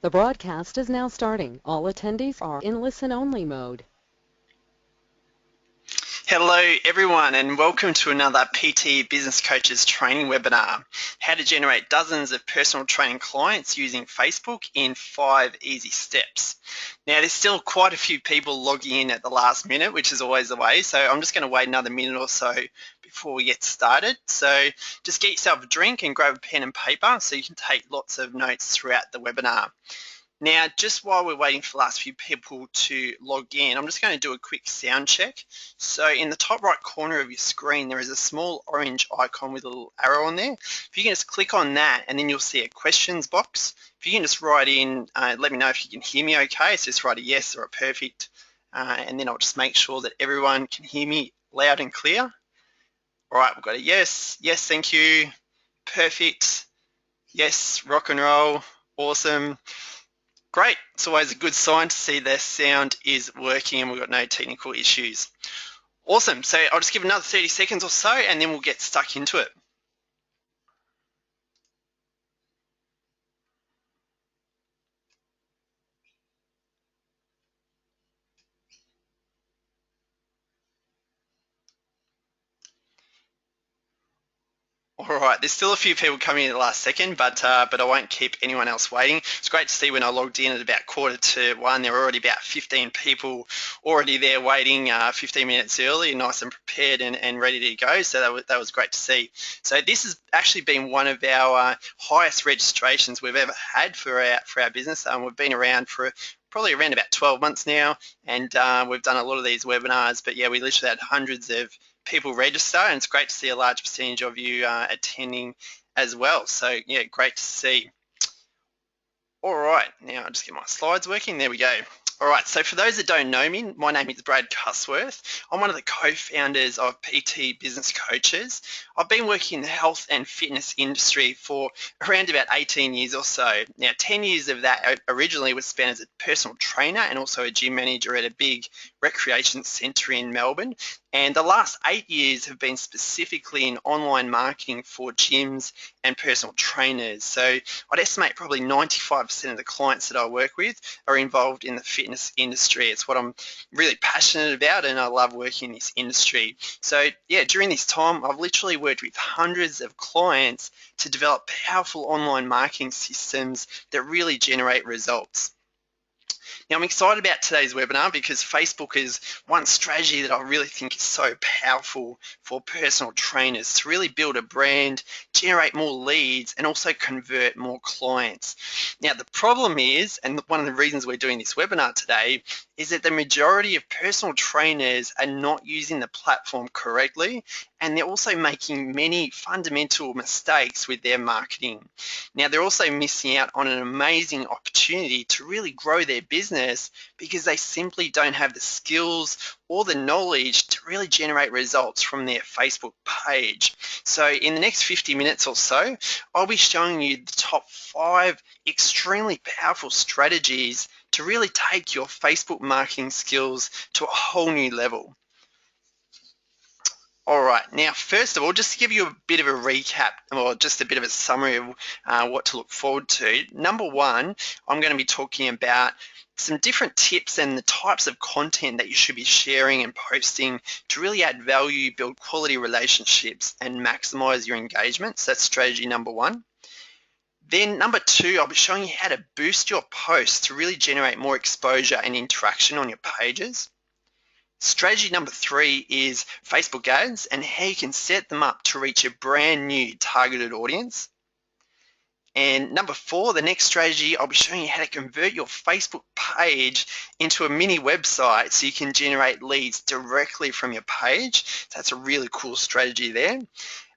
The broadcast is now starting. All attendees are in listen-only mode. Hello everyone and welcome to another PT Business Coaches training webinar. How to generate dozens of personal training clients using Facebook in 5 easy steps. Now there's still quite a few people logging in at the last minute, which is always the way, so I'm just going to wait another minute or so before we get started. So just get yourself a drink and grab a pen and paper so you can take lots of notes throughout the webinar. Now, just while we're waiting for the last few people to log in, I'm just going to do a quick sound check. So in the top right corner of your screen, there is a small orange icon with a little arrow on there. If you can just click on that, and then you'll see a questions box. If you can just write in, let me know if you can hear me okay. So just write a yes or a perfect, and then I'll just make sure that everyone can hear me loud and clear. All right, we've got a yes, yes, thank you, perfect, yes, rock and roll, awesome. Great, it's always a good sign to see the sound is working and we've got no technical issues. Awesome, so I'll just give another 30 seconds or so and then we'll get stuck into it. All right, there's still a few people coming in at the last second, but I won't keep anyone else waiting. It's great to see when I logged in at about 1:45, there were already about 15 people already there waiting 15 minutes early, nice and prepared and ready to go. So that was great to see. So this has actually been one of our highest registrations we've ever had for our business. We've been around for probably around about 12 months now, and we've done a lot of these webinars. But yeah, we literally had hundreds of people register, and it's great to see a large percentage of you attending as well. So yeah, great to see. All right, now I'll just get my slides working. There we go. All right, so for those that don't know me, my name is Brad Cusworth. I'm one of the co-founders of PT Business Coaches. I've been working in the health and fitness industry for around about 18 years or so. Now, 10 years of that originally was spent as a personal trainer and also a gym manager at a big recreation centre in Melbourne. And the last 8 years have been specifically in online marketing for gyms and personal trainers. So I'd estimate probably 95% of the clients that I work with are involved in the fitness industry. It's what I'm really passionate about, and I love working in this industry. So yeah, during this time, I've literally worked with hundreds of clients to develop powerful online marketing systems that really generate results. Now, I'm excited about today's webinar because Facebook is one strategy that I really think is so powerful for personal trainers to really build a brand, generate more leads, and also convert more clients. Now, the problem is, and one of the reasons we're doing this webinar today, is that the majority of personal trainers are not using the platform correctly, and they're also making many fundamental mistakes with their marketing. Now, they're also missing out on an amazing opportunity to really grow their business because they simply don't have the skills or the knowledge to really generate results from their Facebook page. So in the next 50 minutes or so, I'll be showing you the top 5 extremely powerful strategies to really take your Facebook marketing skills to a whole new level. All right, now first of all, just to give you a bit of a recap or just a bit of a summary of what to look forward to. Number one, I'm going to be talking about some different tips and the types of content that you should be sharing and posting to really add value, build quality relationships, and maximize your engagement. So that's strategy number one. Then number two, I'll be showing you how to boost your posts to really generate more exposure and interaction on your pages. Strategy number three is Facebook ads and how you can set them up to reach a brand new targeted audience. And number four, the next strategy, I'll be showing you how to convert your Facebook page into a mini website so you can generate leads directly from your page. So that's a really cool strategy there.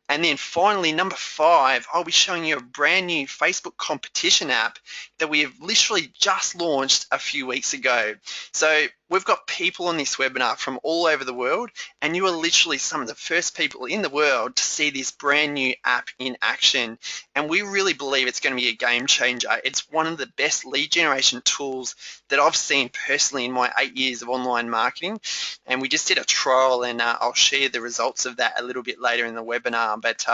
And then finally, number five, I'll be showing you a brand new Facebook competition app that we have literally just launched a few weeks ago. So we've got people on this webinar from all over the world, and you are literally some of the first people in the world to see this brand new app in action. And we really believe it's going to be a game changer. It's one of the best lead generation tools that I've seen personally in my 8 years of online marketing. And we just did a trial, and I'll share the results of that a little bit later in the webinar. But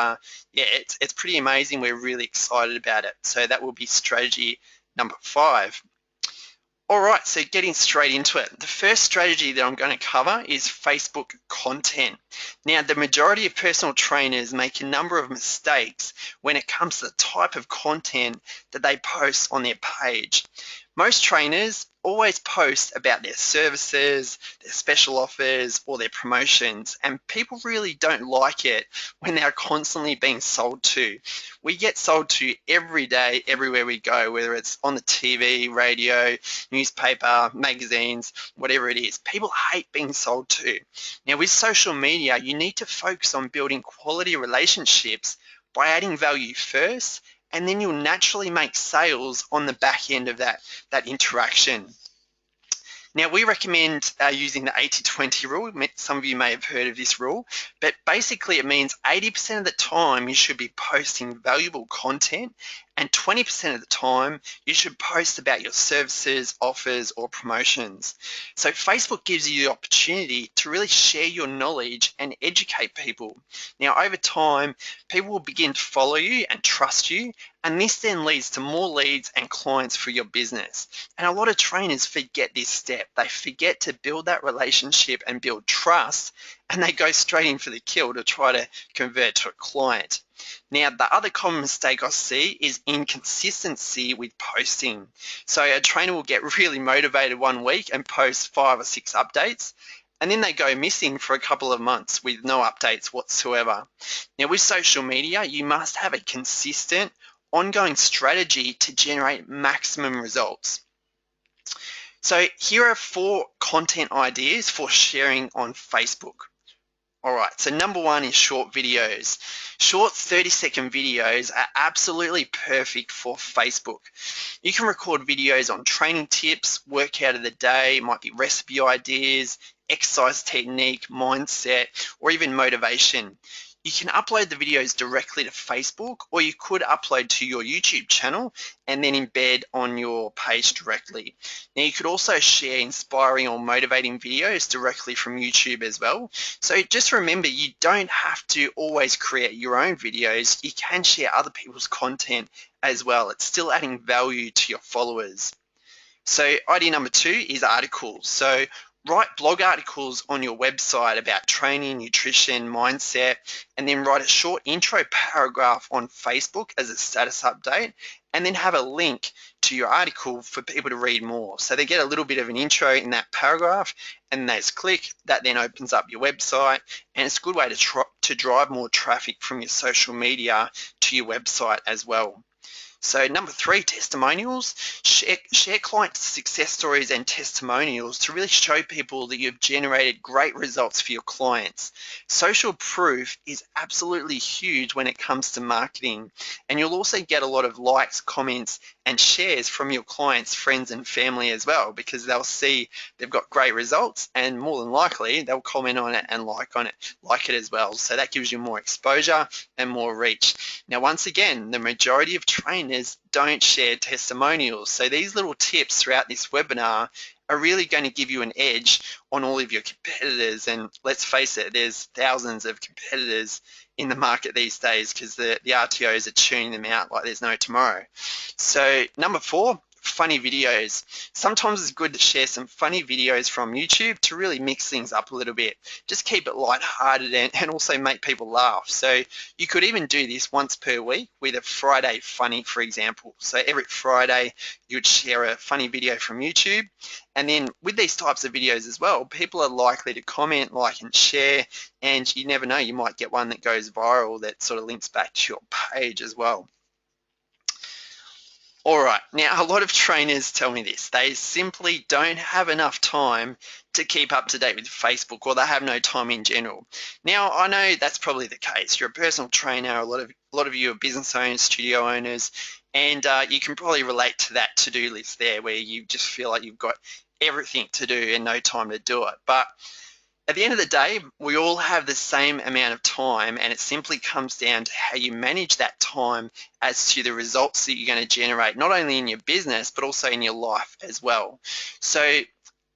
yeah, it's pretty amazing. We're really excited about it. So that will be strategy number 5. All right, so getting straight into it. The first strategy that I'm going to cover is Facebook content. Now, the majority of personal trainers make a number of mistakes when it comes to the type of content that they post on their page. Most trainers always post about their services, their special offers, or their promotions, and people really don't like it when they're constantly being sold to. We get sold to every day, everywhere we go, whether it's on the TV, radio, newspaper, magazines, whatever it is. People hate being sold to. Now, with social media, you need to focus on building quality relationships by adding value first, and then you'll naturally make sales on the back end of that interaction. Now, we recommend using the 80-20 rule. Some of you may have heard of this rule, but basically it means 80% of the time you should be posting valuable content, and 20% of the time you should post about your services, offers, or promotions. So Facebook gives you the opportunity to really share your knowledge and educate people. Now, over time, people will begin to follow you and trust you, and this then leads to more leads and clients for your business. And a lot of trainers forget this step. They forget to build that relationship and build trust, and they go straight in for the kill to try to convert to a client. Now, the other common mistake I see is inconsistency with posting. So a trainer will get really motivated one week and post 5 or 6 updates, and then they go missing for a couple of months with no updates whatsoever. Now, with social media, you must have a consistent, ongoing strategy to generate maximum results. So here are 4 content ideas for sharing on Facebook. All right, so number 1 is short videos. Short 30-second videos are absolutely perfect for Facebook. You can record videos on training tips, workout of the day, might be recipe ideas, exercise technique, mindset, or even motivation. You can upload the videos directly to Facebook, or you could upload to your YouTube channel and then embed on your page directly. Now, you could also share inspiring or motivating videos directly from YouTube as well. So just remember, you don't have to always create your own videos. You can share other people's content as well. It's still adding value to your followers. So idea number 2 is articles. So write blog articles on your website about training, nutrition, mindset, and then write a short intro paragraph on Facebook as a status update, and then have a link to your article for people to read more. So they get a little bit of an intro in that paragraph, and they just click. That then opens up your website, and it's a good way to drive more traffic from your social media to your website as well. So number 3, testimonials. Share client success stories and testimonials to really show people that you've generated great results for your clients. Social proof is absolutely huge when it comes to marketing, and you'll also get a lot of likes, comments, and shares from your clients, friends, and family as well, because they'll see they've got great results, and more than likely they'll comment on it and like it as well. So that gives you more exposure and more reach. Now, once again, the majority of trainers don't share testimonials. So these little tips throughout this webinar are really going to give you an edge on all of your competitors. And let's face it, there's thousands of competitors in the market these days because the RTOs are tuning them out like there's no tomorrow. So number 4, funny videos. Sometimes it's good to share some funny videos from YouTube to really mix things up a little bit. Just keep it lighthearted and also make people laugh. So you could even do this once per week with a Friday funny, for example. So every Friday you would share a funny video from YouTube. And then with these types of videos as well, people are likely to comment, like, and share, and you never know, you might get one that goes viral that sort of links back to your page as well. All right, now a lot of trainers tell me this. They simply don't have enough time to keep up to date with Facebook, or they have no time in general. Now, I know that's probably the case. You're a personal trainer, a lot of you are business owners, studio owners, and you can probably relate to that to-do list there where you just feel like you've got everything to do and no time to do it. But at the end of the day, we all have the same amount of time, and it simply comes down to how you manage that time as to the results that you're going to generate, not only in your business, but also in your life as well. So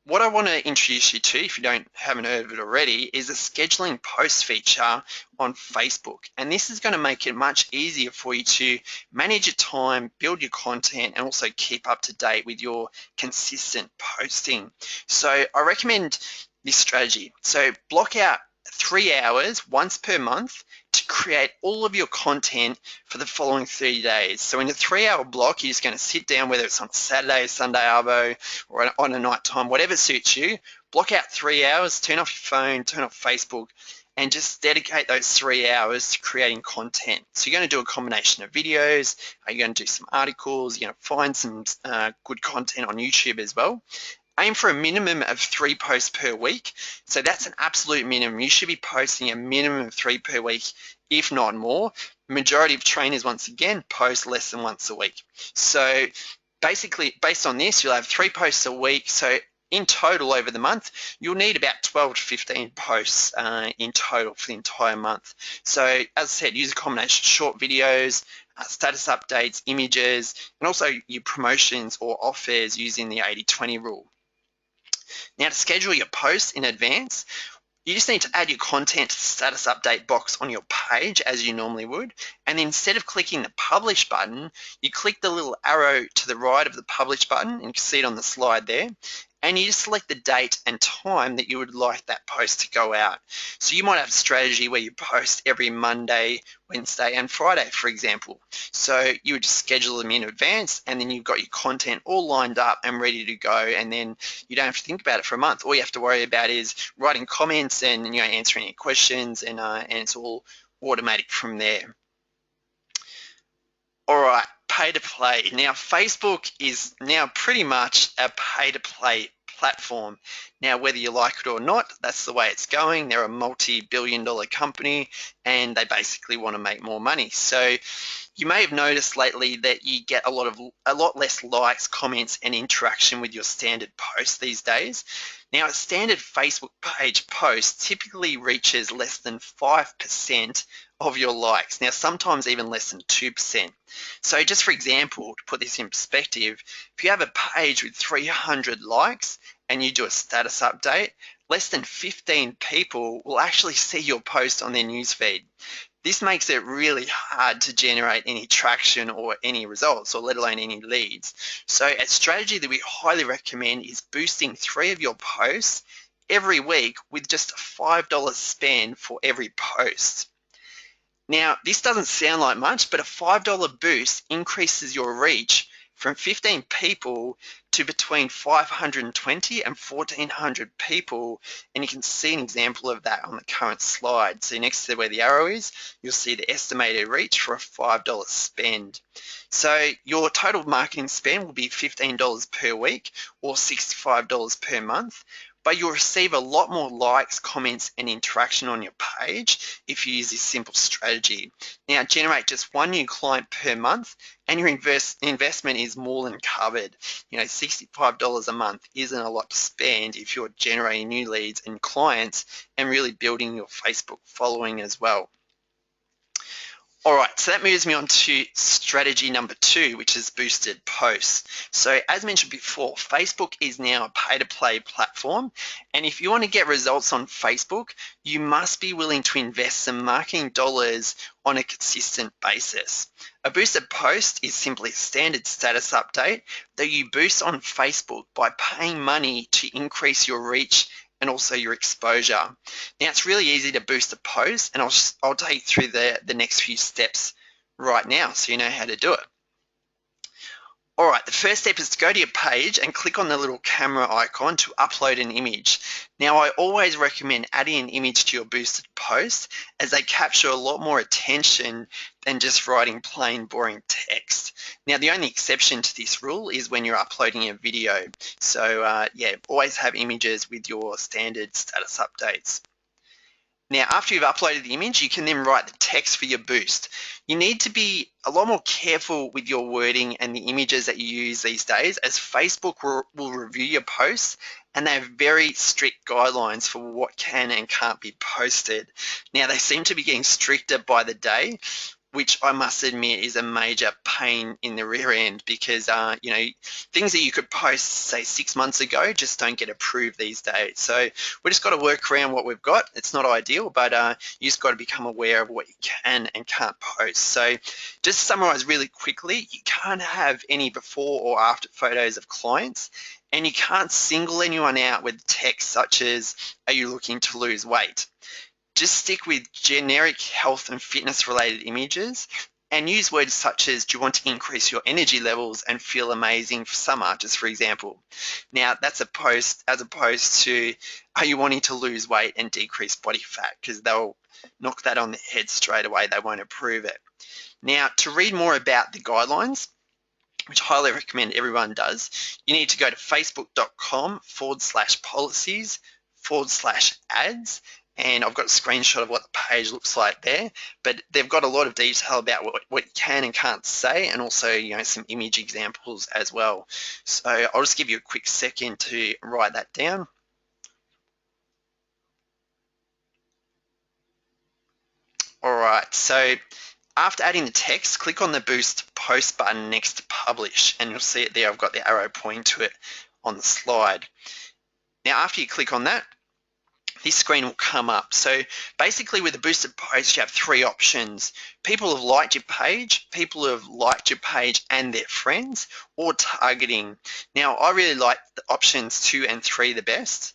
what I want to introduce you to, if you haven't heard of it already, is a scheduling post feature on Facebook. And this is going to make it much easier for you to manage your time, build your content, and also keep up to date with your consistent posting. So I recommend this strategy. So block out 3 hours once per month to create all of your content for the following 30 days. So in a 3-hour block, you're just going to sit down, whether it's on Saturday, Sunday, Arvo, or on a night time, whatever suits you. Block out 3 hours, turn off your phone, turn off Facebook, and just dedicate those 3 hours to creating content. So you're going to do a combination of videos, you're going to do some articles, you're going to find some good content on YouTube as well. Aim for a minimum of 3 posts per week. So that's an absolute minimum. You should be posting a minimum of 3 per week, if not more. Majority of trainers, once again, post less than once a week. So basically, based on this, you'll have 3 posts a week. So in total over the month, you'll need about 12 to 15 posts in total for the entire month. So as I said, use a combination of short videos, status updates, images, and also your promotions or offers using the 80-20 rule. Now, to schedule your posts in advance, you just need to add your content to the status update box on your page as you normally would. And then instead of clicking the publish button, you click the little arrow to the right of the publish button, and you can see it on the slide there. And you just select the date and time that you would like that post to go out. So you might have a strategy where you post every Monday, Wednesday, and Friday, for example. So you would just schedule them in advance, and then you've got your content all lined up and ready to go, and then you don't have to think about it for a month. All you have to worry about is writing comments and answering any questions, and it's all automatic from there. All right, pay to play. Now, Facebook is now pretty much a pay to play platform. Now, whether you like it or not, that's the way it's going. They're a multi-billion-dollar company, and they basically want to make more money. So you may have noticed lately that you get a lot less likes, comments, and interaction with your standard posts these days. Now, a standard Facebook page post typically reaches less than 5% of your likes. Now, sometimes even less than 2%. So just for example, to put this in perspective, if you have a page with 300 likes and you do a status update, less than 15 people will actually see your post on their newsfeed. This makes it really hard to generate any traction or any results, or let alone any leads. So a strategy that we highly recommend is boosting 3 of your posts every week with just a $5 spend for every post. Now, this doesn't sound like much, but a $5 boost increases your reach from 15 people to between 520 and 1,400 people, and you can see an example of that on the current slide. So next to where the arrow is, you'll see the estimated reach for a $5 spend. So your total marketing spend will be $15 per week or $65 per month, but you'll receive a lot more likes, comments, and interaction on your page if you use this simple strategy. Now, generate just 1 new client per month, and your investment is more than covered. $65 a month isn't a lot to spend if you're generating new leads and clients and really building your Facebook following as well. All right, so that moves me on to strategy number 2, which is boosted posts. So as mentioned before, Facebook is now a pay-to-play platform, and if you want to get results on Facebook, you must be willing to invest some marketing dollars on a consistent basis. A boosted post is simply a standard status update that you boost on Facebook by paying money to increase your reach and also your exposure. Now, it's really easy to boost a post, and I'll take you through the next few steps right now so you know how to do it. All right, the first step is to go to your page and click on the little camera icon to upload an image. Now, I always recommend adding an image to your boosted post, as they capture a lot more attention than just writing plain boring text. Now, the only exception to this rule is when you're uploading a video. So yeah, always have images with your standard status updates. Now, after you've uploaded the image, you can then write the text for your boost. You need to be a lot more careful with your wording and the images that you use these days, as Facebook will review your posts, and they have very strict guidelines for what can and can't be posted. Now, they seem to be getting stricter by the day, which I must admit is a major pain in the rear end because, you know, things that you could post, say, 6 months ago just don't get approved these days. So we just got to work around what we've got. It's not ideal, but you just got to become aware of what you can and can't post. So just to summarize really quickly, you can't have any before or after photos of clients, and you can't single anyone out with text such as, are you looking to lose weight? Just stick with generic health and fitness related images and use words such as, do you want to increase your energy levels and feel amazing for summer, just for example. Now that's a post as opposed to, are you wanting to lose weight and decrease body fat? Because they'll knock that on the head straight away. They won't approve it. Now, to read more about the guidelines, which I highly recommend everyone does, you need to go to facebook.com/policies/ads. And I've got a screenshot of what the page looks like there, but they've got a lot of detail about what you can and can't say, and also, you know, some image examples as well. So I'll just give you a quick second to write that down. All right, so after adding the text, click on the Boost Post button next to Publish, and you'll see it there. I've got the arrow pointing to it on the slide. Now, after you click on that, this screen will come up. So basically with the boosted post, you have three options. People have liked your page, people have liked your page and their friends, or targeting. Now, I really like the options 2 and 3 the best.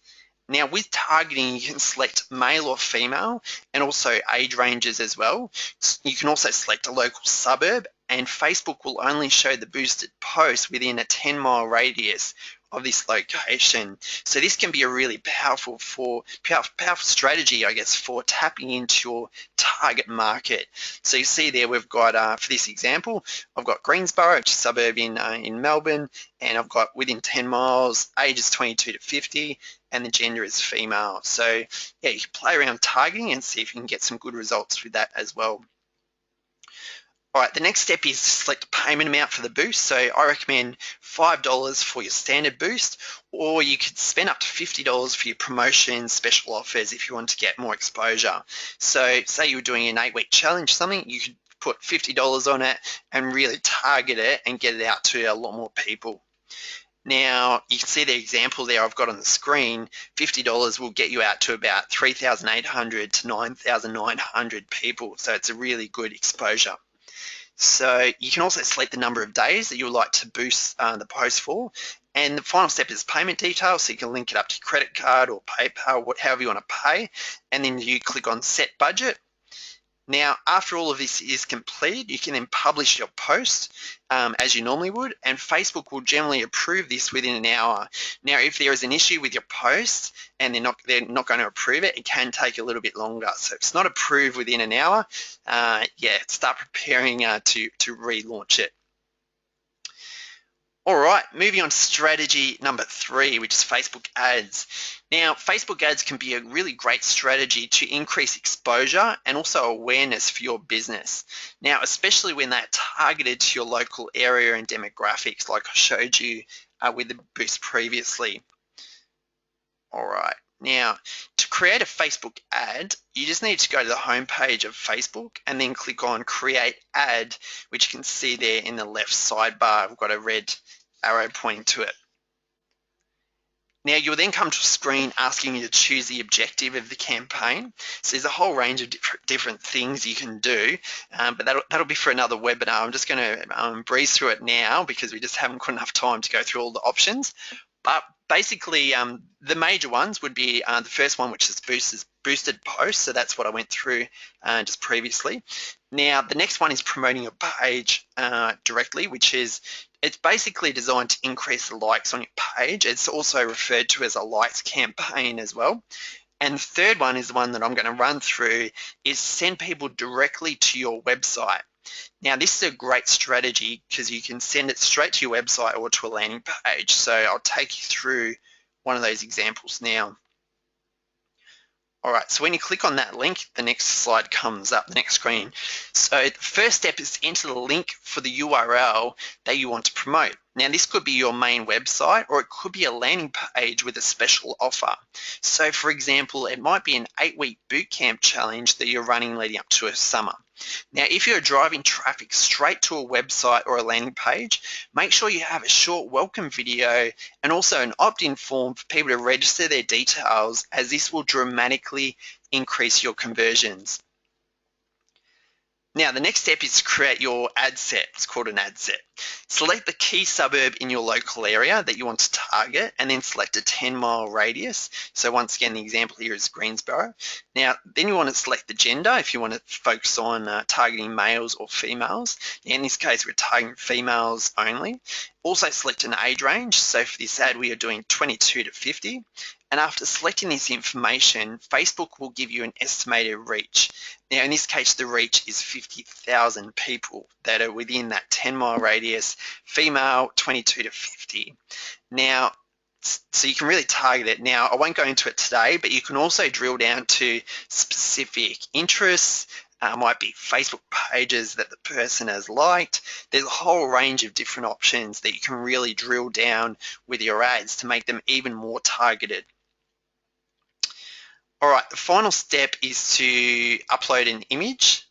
Now with targeting, you can select male or female and also age ranges as well. You can also select a local suburb, and Facebook will only show the boosted post within a 10-mile radius of this location. So this can be a really powerful strategy, I guess, for tapping into your target market. So you see there we've got, for this example, I've got Greensborough, which is a suburb in Melbourne, and I've got within 10 miles, ages 22 to 50, and the gender is female. So yeah, you can play around targeting and see if you can get some good results with that as well. All right, the next step is to select a payment amount for the boost. So I recommend $5 for your standard boost, or you could spend up to $50 for your promotions, special offers if you want to get more exposure. So say you were doing an 8-week challenge, something, you could put $50 on it and really target it and get it out to a lot more people. Now, you can see the example there I've got on the screen. $50 will get you out to about 3,800 to 9,900 people. So it's a really good exposure. So you can also select the number of days that you would like to boost the post for. And the final step is payment details. So you can link it up to your credit card or PayPal, however you want to pay. And then you click on set budget. Now, after all of this is completed, you can then publish your post as you normally would, and Facebook will generally approve this within an hour. Now, if there is an issue with your post and they're not going to approve it, it can take a little bit longer. So if it's not approved within an hour, yeah, start preparing to relaunch it. All right, moving on to strategy number 3, which is Facebook ads. Now, Facebook ads can be a really great strategy to increase exposure and also awareness for your business. Now, especially when they're targeted to your local area and demographics, like I showed you with the boost previously. All right. Now, to create a Facebook ad, you just need to go to the homepage of Facebook and then click on Create Ad, which you can see there in the left sidebar. I've got a red arrow pointing to it. Now, you'll then come to a screen asking you to choose the objective of the campaign. So there's a whole range of different things you can do, but that'll be for another webinar. I'm just going to breeze through it now because we just haven't got enough time to go through all the options. But basically, the major ones would be the first one, which is boosted posts. So that's what I went through just previously. Now, the next one is promoting your page directly, which is, it's basically designed to increase the likes on your page. It's also referred to as a likes campaign as well. And the third one is the one that I'm going to run through, is send people directly to your website. Now, this is a great strategy because you can send it straight to your website or to a landing page. So I'll take you through one of those examples now. All right, so when you click on that link, the next slide comes up, the next screen. So the first step is to enter the link for the URL that you want to promote. Now, this could be your main website, or it could be a landing page with a special offer. So for example, it might be an 8-week bootcamp challenge that you're running leading up to a summer. Now, if you're driving traffic straight to a website or a landing page, make sure you have a short welcome video and also an opt-in form for people to register their details, as this will dramatically increase your conversions. Now, the next step is to create your ad set. It's called an ad set. Select the key suburb in your local area that you want to target, and then select a 10-mile radius. So once again, the example here is Greensboro. Now, then you want to select the gender if you want to focus on targeting males or females. In this case, we're targeting females only. Also select an age range. So for this ad, we are doing 22 to 50. And after selecting this information, Facebook will give you an estimated reach. Now, in this case, the reach is 50,000 people that are within that 10-mile radius, female, 22 to 50. Now, so you can really target it. Now, I won't go into it today, but you can also drill down to specific interests. Might be Facebook pages that the person has liked. There's a whole range of different options that you can really drill down with your ads to make them even more targeted. All right, the final step is to upload an image.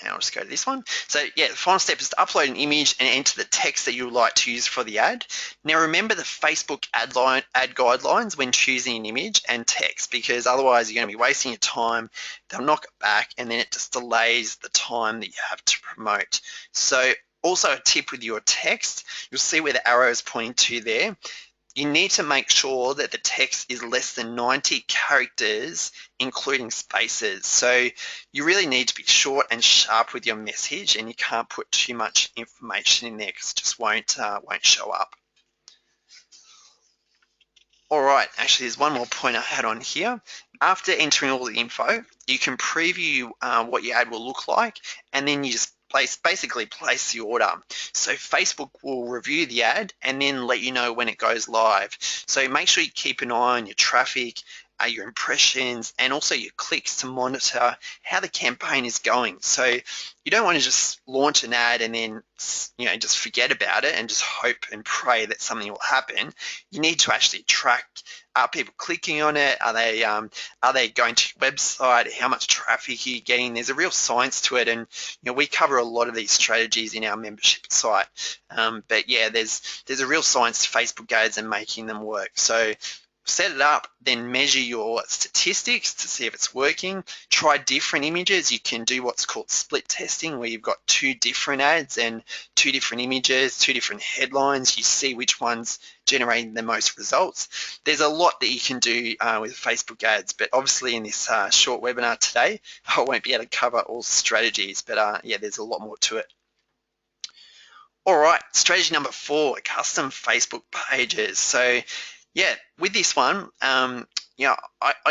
And I'll just go to this one. So yeah, the final step is to upload an image and enter the text that you would like to use for the ad. Now remember the Facebook ad guidelines when choosing an image and text, because otherwise you're going to be wasting your time. They'll knock it back and then it just delays the time that you have to promote. So also a tip with your text, you'll see where the arrow is pointing to there. You need to make sure that the text is less than 90 characters, including spaces. So you really need to be short and sharp with your message, and you can't put too much information in there because it just won't show up. All right, actually there's one more point I had on here. After entering all the info, you can preview what your ad will look like, and then you just basically place the order. So Facebook will review the ad and then let you know when it goes live. So make sure you keep an eye on your traffic, your impressions, and also your clicks to monitor how the campaign is going. So you don't want to just launch an ad and then just forget about it and just hope and pray that something will happen. You need to actually track, are people clicking on it? Are they going to your website? How much traffic are you getting? There's a real science to it, and we cover a lot of these strategies in our membership site. But yeah, there's a real science to Facebook ads and making them work. So set it up, then measure your statistics to see if it's working. Try different images. You can do what's called split testing, where you've got two different ads and two different images, two different headlines. You see which one's generating the most results. There's a lot that you can do with Facebook ads, but obviously in this short webinar today, I won't be able to cover all strategies, but yeah, there's a lot more to it. All right, strategy number 4, custom Facebook pages. So yeah, with this one, I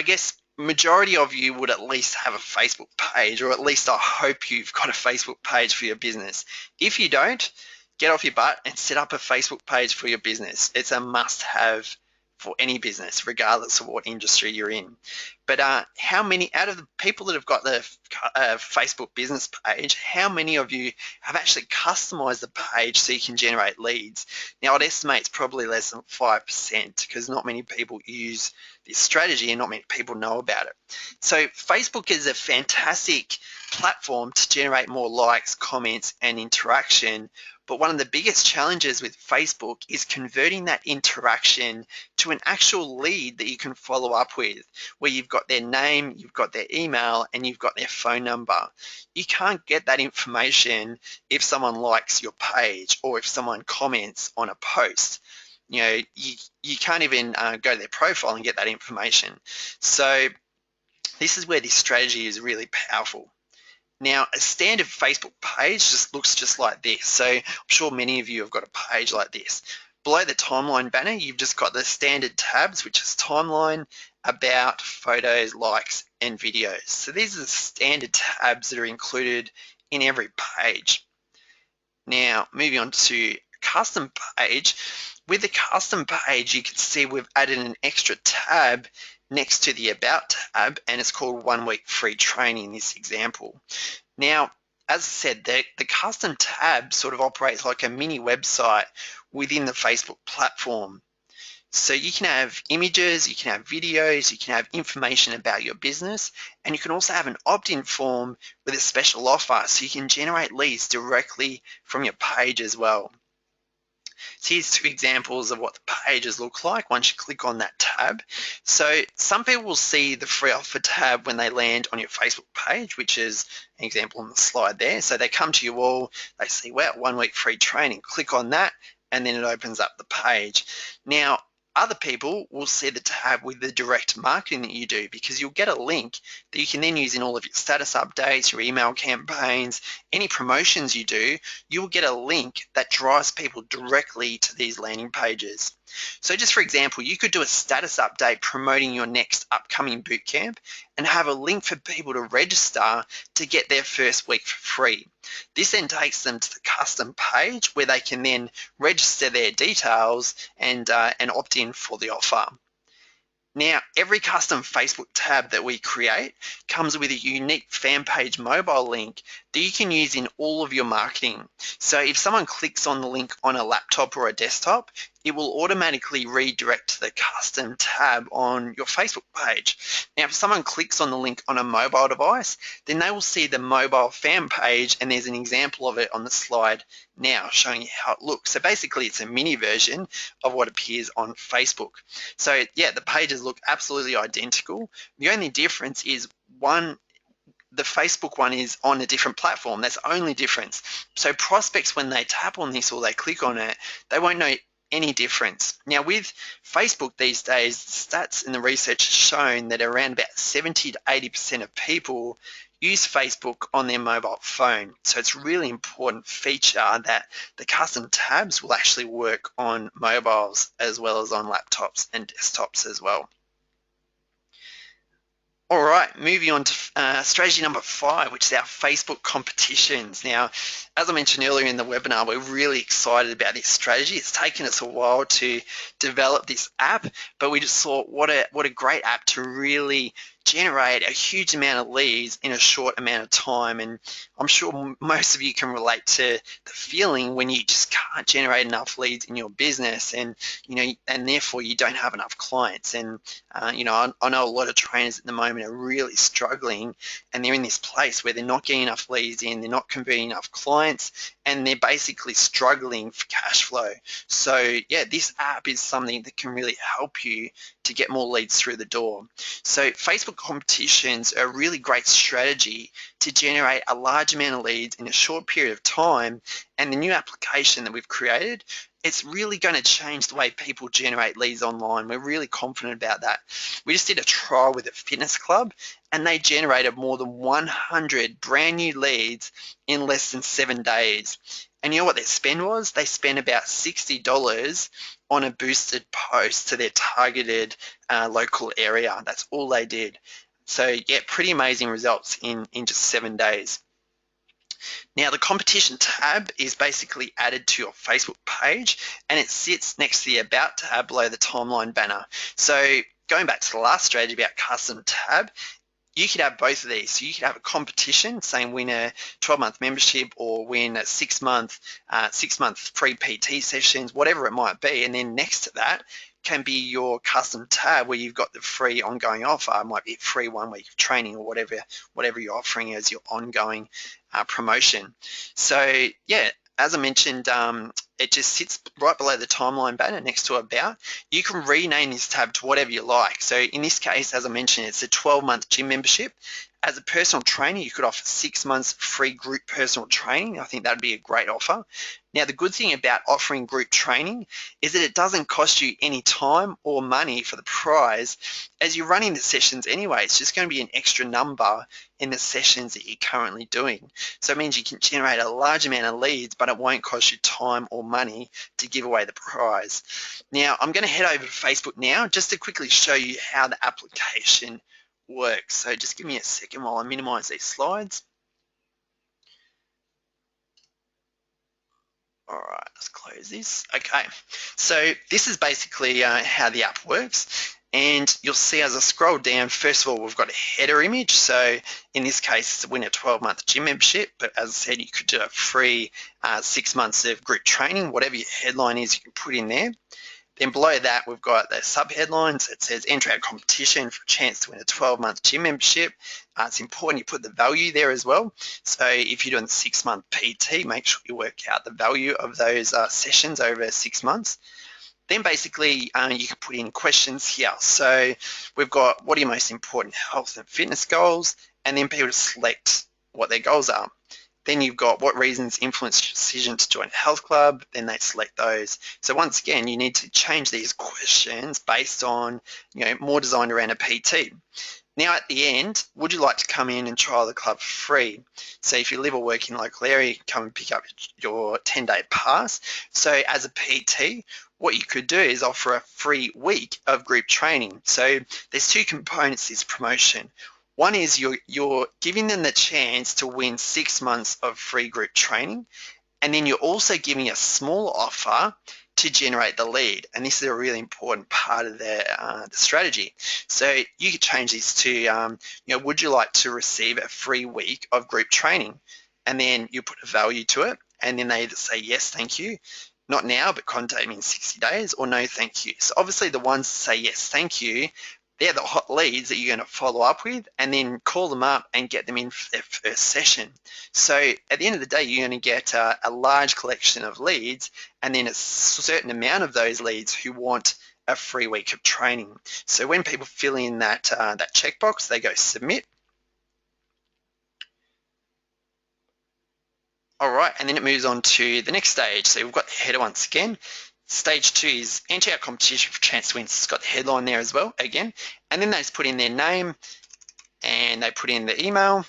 guess majority of you would at least have a Facebook page, or at least I hope you've got a Facebook page for your business. If you don't, get off your butt and set up a Facebook page for your business. It's a must-have for any business, regardless of what industry you're in. But how many, out of the people that have got the Facebook business page, how many of you have actually customized the page so you can generate leads? Now, I'd estimate it's probably less than 5%, because not many people use this strategy and not many people know about it. So Facebook is a fantastic platform to generate more likes, comments, and interaction. But one of the biggest challenges with Facebook is converting that interaction to an actual lead that you can follow up with, where you've got their name, you've got their email, and you've got their phone number. You can't get that information if someone likes your page or if someone comments on a post. You can't even go to their profile and get that information. So this is where this strategy is really powerful. Now, a standard Facebook page just looks just like this. So I'm sure many of you have got a page like this. Below the timeline banner, you've just got the standard tabs, which is timeline, about, photos, likes, and videos. So these are the standard tabs that are included in every page. Now, moving on to custom page. With the custom page, you can see we've added an extra tab next to the About tab, and it's called 1 week free training in this example. Now, as I said, the custom tab sort of operates like a mini website within the Facebook platform. So you can have images, you can have videos, you can have information about your business, and you can also have an opt-in form with a special offer so you can generate leads directly from your page as well. So here's two examples of what the pages look like once you click on that tab. So some people will see the free offer tab when they land on your Facebook page, which is an example on the slide there. So they come to you all, they see, wow, 1 week free training, click on that, and then it opens up the page. Now, other people will see the tab with the direct marketing that you do, because you'll get a link that you can then use in all of your status updates, your email campaigns, any promotions you do. You will get a link that drives people directly to these landing pages. So just for example, you could do a status update promoting your next upcoming bootcamp and have a link for people to register to get their first week for free. This then takes them to the custom page where they can then register their details and opt in for the offer. Now, every custom Facebook tab that we create comes with a unique fan page mobile link that you can use in all of your marketing. So if someone clicks on the link on a laptop or a desktop, it will automatically redirect to the custom tab on your Facebook page. Now, if someone clicks on the link on a mobile device, then they will see the mobile fan page, and there's an example of it on the slide now showing you how it looks. So basically, it's a mini version of what appears on Facebook. So yeah, the pages look absolutely identical. The only difference is the Facebook one is on a different platform. That's the only difference. So prospects, when they tap on this or they click on it, they won't know any difference. Now with Facebook these days, stats in the research has shown that around about 70 to 80% of people use Facebook on their mobile phone. So it's a really important feature that the custom tabs will actually work on mobiles as well as on laptops and desktops as well. All right, moving on to strategy number 5, which is our Facebook competitions. Now, as I mentioned earlier in the webinar, we're really excited about this strategy. It's taken us a while to develop this app, but we just thought what a great app to really generate a huge amount of leads in a short amount of time. And I'm sure most of you can relate to the feeling when you just can't generate enough leads in your business, and and therefore you don't have enough clients. And I know a lot of trainers at the moment are really struggling, and they're in this place where they're not getting enough leads in, they're not converting enough clients, and they're basically struggling for cash flow. So yeah, this app is something that can really help you to get more leads through the door. So Facebook competitions are a really great strategy to generate a large amount of leads in a short period of time. And the new application that we've created, it's really going to change the way people generate leads online. We're really confident about that. We just did a trial with a fitness club, and they generated more than 100 brand new leads in less than 7 days. And you know what their spend was? They spent about $60 on a boosted post to their targeted local area. That's all they did. So yeah, pretty amazing results in just 7 days. Now the competition tab is basically added to your Facebook page, and it sits next to the About tab below the timeline banner. So going back to the last strategy about custom tab, you could have both of these. So you could have a competition saying win a 12-month membership or win a 6-month free PT sessions, whatever it might be. And then next to that can be your custom tab where you've got the free ongoing offer. It might be a free 1 week of training or whatever you're offering as your ongoing promotion. So yeah, as I mentioned, it just sits right below the timeline banner next to About. You can rename this tab to whatever you like. So in this case, as I mentioned, it's a 12-month gym membership. As a personal trainer, you could offer 6 months free group personal training. I think that'd be a great offer. Now, the good thing about offering group training is that it doesn't cost you any time or money for the prize, as you're running the sessions anyway. It's just going to be an extra number in the sessions that you're currently doing. So it means you can generate a large amount of leads, but it won't cost you time or money to give away the prize. Now, I'm going to head over to Facebook now just to quickly show you how the application works. So just give me a second while I minimize these slides. All right, let's close this. Okay, so this is basically how the app works. And you'll see as I scroll down, first of all, we've got a header image. So in this case, it's win a 12-month gym membership. But as I said, you could do a free 6 months of group training. Whatever your headline is, you can put in there. Then below that, we've got the sub-headlines. It says enter our competition for a chance to win a 12-month gym membership. It's important you put the value there as well. So if you're doing 6-month PT, make sure you work out the value of those sessions over 6 months. Then basically you can put in questions here. So we've got what are your most important health and fitness goals, and then people select what their goals are. Then you've got what reasons influence your decision to join a health club, then they select those. So once again, you need to change these questions based on, more designed around a PT. Now at the end, would you like to come in and trial the club for free? So if you live or work in a local area, come and pick up your 10-day pass. So as a PT, what you could do is offer a free week of group training. So there's two components to this promotion. One is you're giving them the chance to win 6 months of free group training, and then you're also giving a small offer to generate the lead. And this is a really important part of the strategy. So you could change this to, would you like to receive a free week of group training? And then you put a value to it, and then they either say yes, thank you, not now, but contact me in 60 days, or no, thank you. So obviously the ones that say yes, thank you, they're the hot leads that you're going to follow up with and then call them up and get them in for their first session. So at the end of the day, you're going to get a large collection of leads, and then a certain amount of those leads who want a free week of training. So when people fill in that checkbox, they go submit. All right, and then it moves on to the next stage. So we've got the header once again. Stage 2 is enter our competition for a chance to win. It's got the headline there as well, again. And then they just put in their name and they put in the email.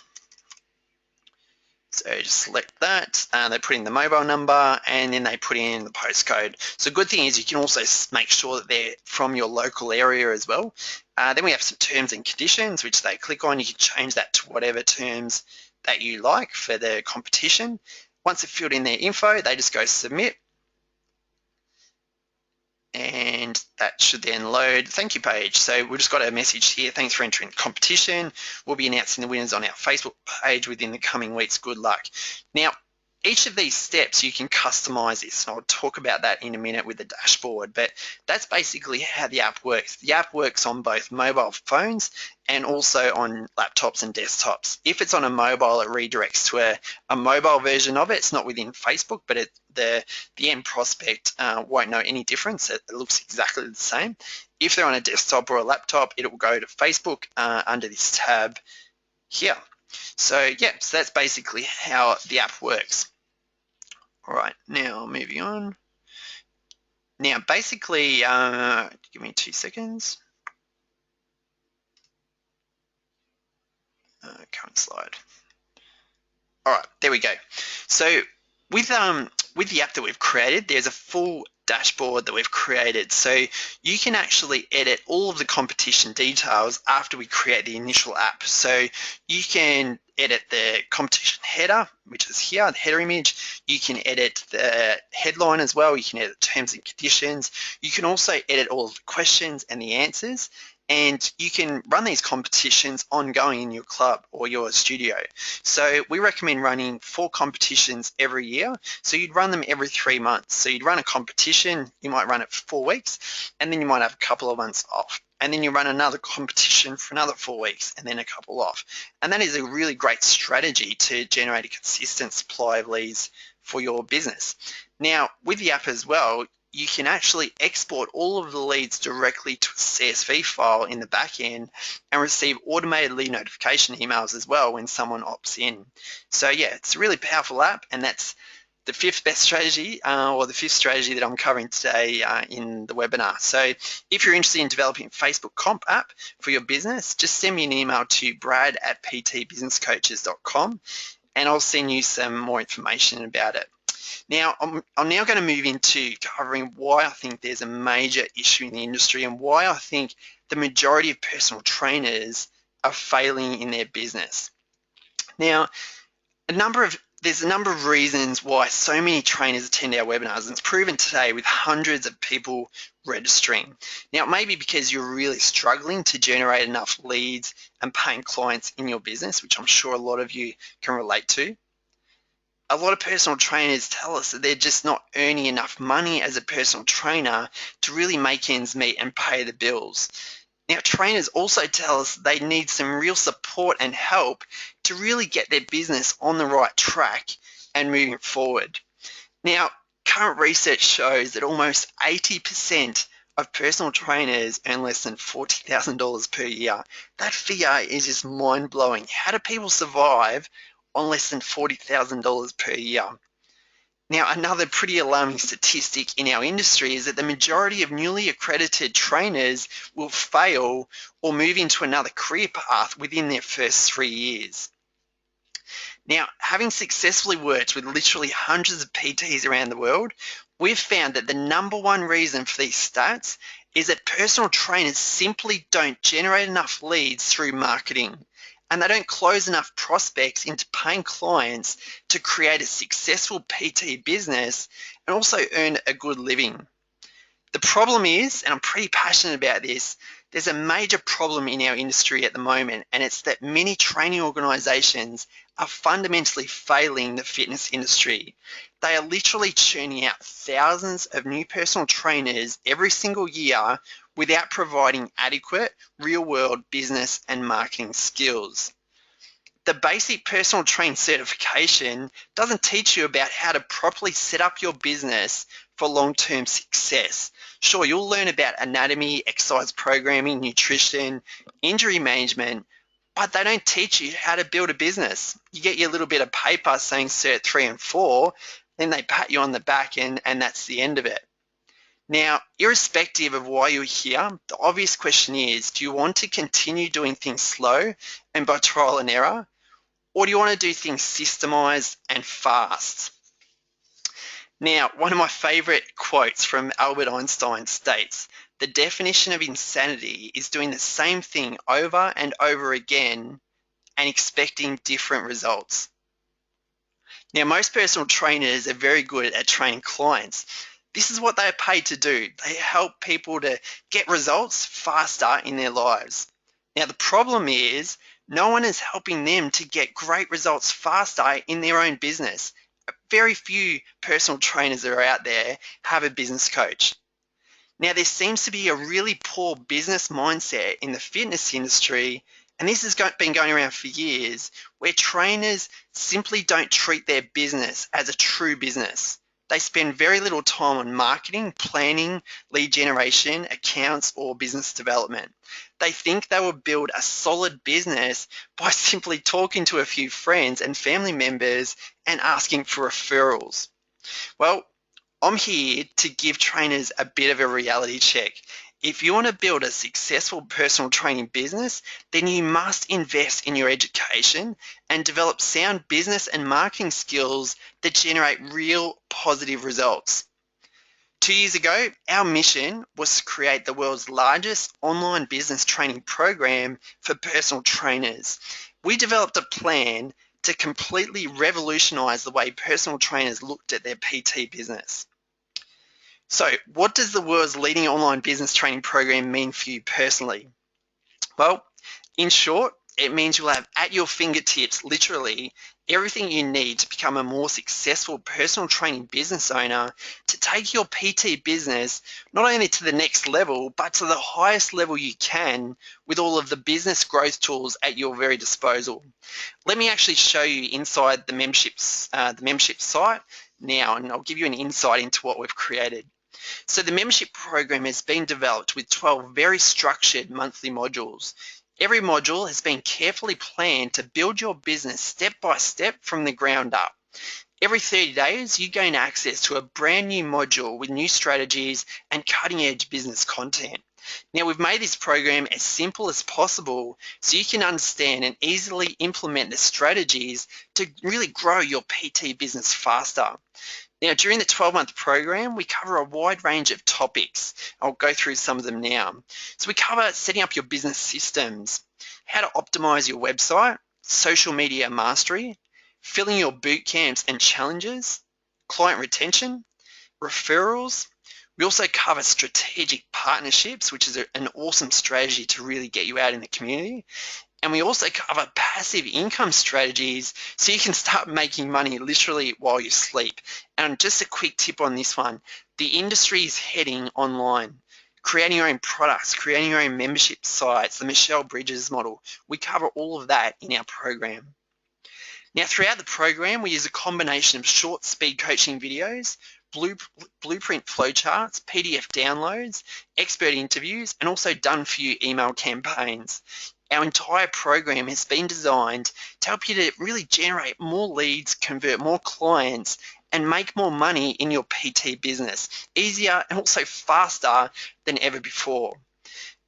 So just select that. They put in the mobile number and then they put in the postcode. So good thing is you can also make sure that they're from your local area as well. Then we have some terms and conditions, which they click on. You can change that to whatever terms that you like for the competition. Once they've filled in their info, they just go submit. And that should then load the thank you page. So we've just got a message here. Thanks for entering the competition. We'll be announcing the winners on our Facebook page within the coming weeks. Good luck. Now, each of these steps you can customize this, and I'll talk about that in a minute with the dashboard, but that's basically how the app works. The app works on both mobile phones and also on laptops and desktops. If it's on a mobile, it redirects to a mobile version of it. It's not within Facebook, but the end prospect won't know any difference. It looks exactly the same. If they're on a desktop or a laptop, it will go to Facebook under this tab here. So yeah, so that's basically how the app works. All right, now moving on. Now basically, give me 2 seconds. Current slide. All right, there we go. So with the app that we've created, there's a full dashboard that we've created. So you can actually edit all of the competition details after we create the initial app. So you can edit the competition header, which is here, the header image. You can edit the headline as well. You can edit terms and conditions. You can also edit all of the questions and the answers. And you can run these competitions ongoing in your club or your studio. So we recommend running 4 competitions every year. So you'd run them every 3 months. So you'd run a competition, you might run it for 4 weeks, and then you might have a couple of months off. And then you run another competition for another 4 weeks and then a couple off. And that is a really great strategy to generate a consistent supply of leads for your business. Now, with the app as well, you can actually export all of the leads directly to a CSV file in the back end and receive automated lead notification emails as well when someone opts in. So yeah, it's a really powerful app, and that's the 5th best strategy or the 5th strategy that I'm covering today in the webinar. So if you're interested in developing a Facebook comp app for your business, just send me an email to brad@ptbusinesscoaches.com and I'll send you some more information about it. Now, I'm now going to move into covering why I think there's a major issue in the industry and why I think the majority of personal trainers are failing in their business. Now, there's a number of reasons why so many trainers attend our webinars, and it's proven today with hundreds of people registering. Now, it may be because you're really struggling to generate enough leads and paying clients in your business, which I'm sure a lot of you can relate to. a lot of personal trainers tell us that they're just not earning enough money as a personal trainer to really make ends meet and pay the bills. Now, trainers also tell us they need some real support and help to really get their business on the right track and moving forward. Now, current research shows that almost 80% of personal trainers earn less than $40,000 per year. That figure is just mind-blowing. How do people survive on less than $40,000 per year? Now, another pretty alarming statistic in our industry is that the majority of newly accredited trainers will fail or move into another career path within their first 3 years. Now, having successfully worked with literally hundreds of PTs around the world, we've found that the number one reason for these stats is that personal trainers simply don't generate enough leads through marketing, and they don't close enough prospects into paying clients to create a successful PT business and also earn a good living. The problem is, and I'm pretty passionate about this, there's a major problem in our industry at the moment, and it's that many training organizations are fundamentally failing the fitness industry. They are literally churning out thousands of new personal trainers every single year without providing adequate real-world business and marketing skills. The basic personal training certification doesn't teach you about how to properly set up your business for long-term success. Sure, you'll learn about anatomy, exercise programming, nutrition, injury management, but they don't teach you how to build a business. You get your little bit of paper saying Cert 3 and 4, then they pat you on the back and that's the end of it. Now, irrespective of why you're here, the obvious question is, do you want to continue doing things slow and by trial and error? Or do you want to do things systemized and fast? Now, one of my favorite quotes from Albert Einstein states, "The definition of insanity is doing the same thing over and over again and expecting different results." Now, most personal trainers are very good at training clients. This is what they are paid to do. They help people to get results faster in their lives. Now, the problem is no one is helping them to get great results faster in their own business. Very few personal trainers that are out there have a business coach. Now, there seems to be a really poor business mindset in the fitness industry, and this has been going around for years, where trainers simply don't treat their business as a true business. They spend very little time on marketing, planning, lead generation, accounts, or business development. They think they will build a solid business by simply talking to a few friends and family members and asking for referrals. Well, I'm here to give trainers a bit of a reality check. If you want to build a successful personal training business, then you must invest in your education and develop sound business and marketing skills that generate real positive results. 2 years ago, our mission was to create the world's largest online business training program for personal trainers. We developed a plan to completely revolutionize the way personal trainers looked at their PT business. So, what does the world's leading online business training program mean for you personally? Well, in short, it means you'll have at your fingertips, literally, everything you need to become a more successful personal training business owner to take your PT business not only to the next level, but to the highest level you can with all of the business growth tools at your very disposal. Let me actually show you inside the membership site now, and I'll give you an insight into what we've created. So the membership program has been developed with 12 very structured monthly modules. Every module has been carefully planned to build your business step by step from the ground up. Every 30 days, you gain access to a brand new module with new strategies and cutting-edge business content. Now, we've made this program as simple as possible so you can understand and easily implement the strategies to really grow your PT business faster. Now, during the 12-month program, we cover a wide range of topics. I'll go through some of them now. So we cover setting up your business systems, how to optimize your website, social media mastery, filling your boot camps and challenges, client retention, referrals. We also cover strategic partnerships, which is an awesome strategy to really get you out in the community. And we also cover passive income strategies so you can start making money literally while you sleep. And just a quick tip on this one, the industry is heading online. Creating your own products, creating your own membership sites, the Michelle Bridges model. We cover all of that in our program. Now, throughout the program, we use a combination of short speed coaching videos, blueprint flowcharts, PDF downloads, expert interviews, and also done-for-you email campaigns. Our entire program has been designed to help you to really generate more leads, convert more clients, and make more money in your PT business, easier and also faster than ever before.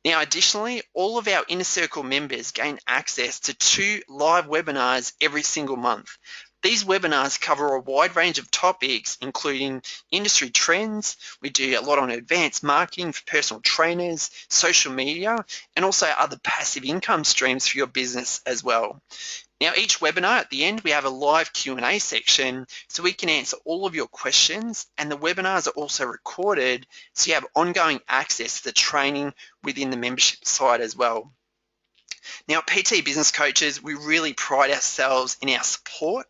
Now, additionally, all of our Inner Circle members gain access to 2 live webinars every single month. These webinars cover a wide range of topics, including industry trends. We do a lot on advanced marketing for personal trainers, social media, and also other passive income streams for your business as well. Now, each webinar at the end, we have a live Q&A section so we can answer all of your questions, and the webinars are also recorded so you have ongoing access to the training within the membership site as well. Now, PT Business Coaches, we really pride ourselves in our support.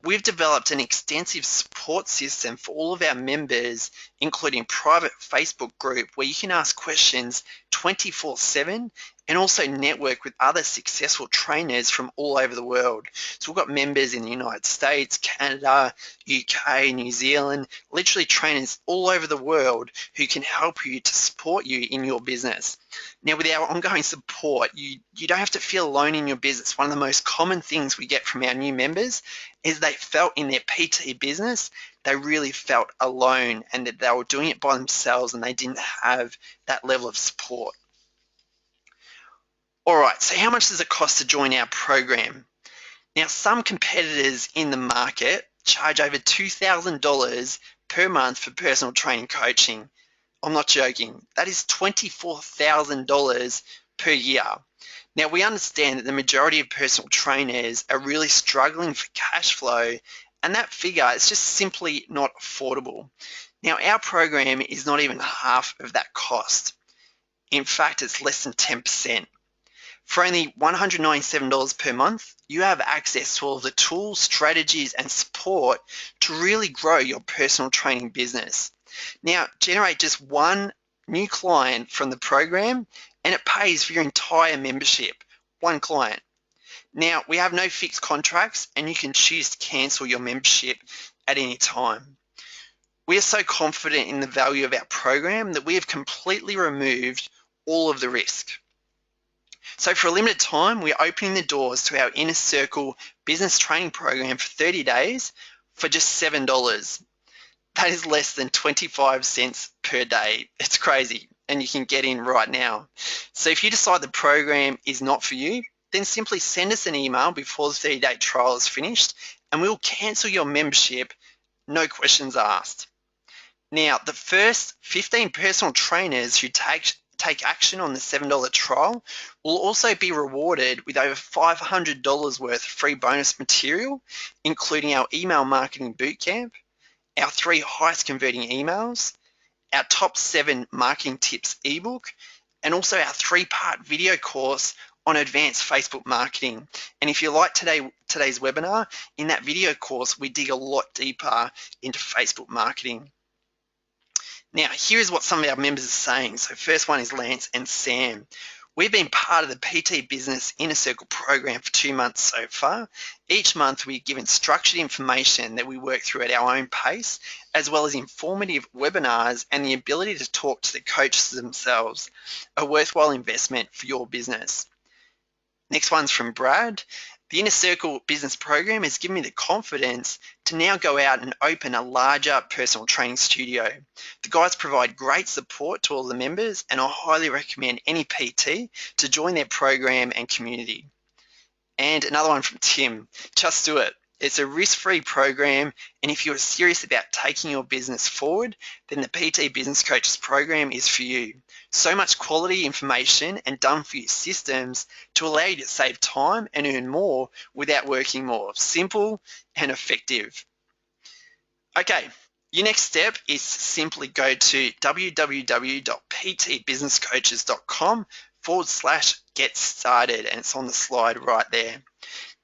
We've developed an extensive support system for all of our members, including a private Facebook group where you can ask questions 24/7 and also network with other successful trainers from all over the world. So we've got members in the United States, Canada, UK, New Zealand, literally trainers all over the world who can help you to support you in your business. Now, with our ongoing support, you don't have to feel alone in your business. One of the most common things we get from our new members is they felt in their PT business, they really felt alone and that they were doing it by themselves and they didn't have that level of support. All right, so how much does it cost to join our program? Now, some competitors in the market charge over $2,000 per month for personal training coaching. I'm not joking. That is $24,000 per year. Now, we understand that the majority of personal trainers are really struggling for cash flow, and that figure is just simply not affordable. Now, our program is not even half of that cost. In fact, it's less than 10%. For only $197 per month, you have access to all the tools, strategies, and support to really grow your personal training business. Now, generate just one new client from the program, and it pays for your entire membership, one client. Now, we have no fixed contracts, and you can choose to cancel your membership at any time. We are so confident in the value of our program that we have completely removed all of the risk. So for a limited time, we're opening the doors to our Inner Circle business training program for 30 days for just $7. That is less than 25 cents per day. It's crazy, and you can get in right now. So if you decide the program is not for you, then simply send us an email before the 30-day trial is finished, and we'll cancel your membership, no questions asked. Now, the first 15 personal trainers who take action on the $7 trial will also be rewarded with over $500 worth of free bonus material, including our email marketing bootcamp, our 3 highest converting emails, our top 7 marketing tips ebook, and also our 3-part video course on advanced Facebook marketing. And if you like today's webinar, in that video course, we dig a lot deeper into Facebook marketing. Now, here's what some of our members are saying. So first one is Lance and Sam. We've been part of the PT Business Inner Circle program for 2 months so far. Each month we're given structured information that we work through at our own pace, as well as informative webinars and the ability to talk to the coaches themselves. A worthwhile investment for your business. Next one's from Brad. The Inner Circle business program has given me the confidence to now go out and open a larger personal training studio. The guys provide great support to all the members, and I highly recommend any PT to join their program and community. And another one from Tim, just do it. It's a risk-free program, and if you're serious about taking your business forward, then the PT Business Coaches program is for you. So much quality information and done-for-you systems to allow you to save time and earn more without working more. Simple and effective. Okay, your next step is simply go to www.ptbusinesscoaches.com /get started, and it's on the slide right there.